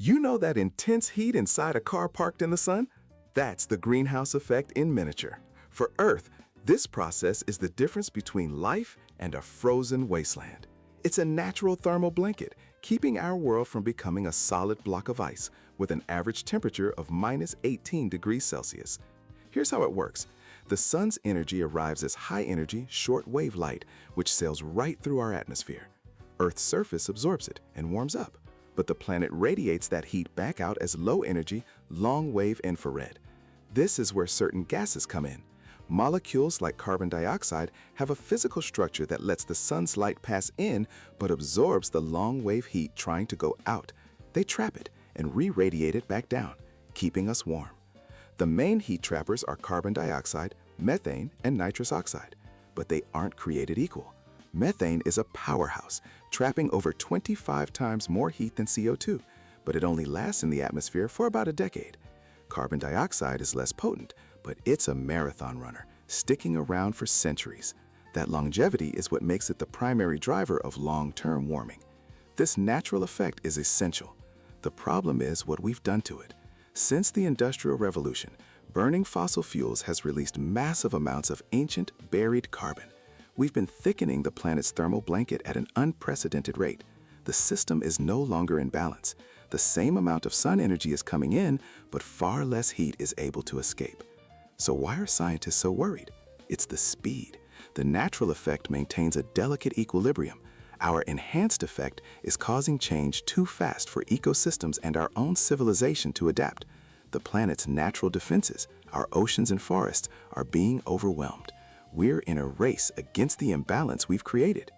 You know that intense heat inside a car parked in the sun? That's the greenhouse effect in miniature. For Earth, this process is the difference between life and a frozen wasteland. It's a natural thermal blanket, keeping our world from becoming a solid block of ice with an average temperature of minus 18 degrees Celsius. Here's how it works. The sun's energy arrives as high-energy, short-wave light, which sails right through our atmosphere. Earth's surface absorbs it and warms up, but the planet radiates that heat back out as low-energy, long-wave infrared. This is where certain gases come in. Molecules like carbon dioxide have a physical structure that lets the sun's light pass in but absorbs the long-wave heat trying to go out. They trap it and re-radiate it back down, keeping us warm. The main heat trappers are carbon dioxide, methane, and nitrous oxide, but they aren't created equal. Methane is a powerhouse, trapping over 25 times more heat than CO2, but it only lasts in the atmosphere for about a decade. Carbon dioxide is less potent, but it's a marathon runner, sticking around for centuries. That longevity is what makes it the primary driver of long-term warming. This natural effect is essential. The problem is what we've done to it. Since the Industrial Revolution, burning fossil fuels has released massive amounts of ancient, buried carbon. We've been thickening the planet's thermal blanket at an unprecedented rate. The system is no longer in balance. The same amount of sun energy is coming in, but far less heat is able to escape. So why are scientists so worried? It's the speed. The natural effect maintains a delicate equilibrium. Our enhanced effect is causing change too fast for ecosystems and our own civilization to adapt. The planet's natural defenses, our oceans and forests, are being overwhelmed. We're in a race against the imbalance we've created.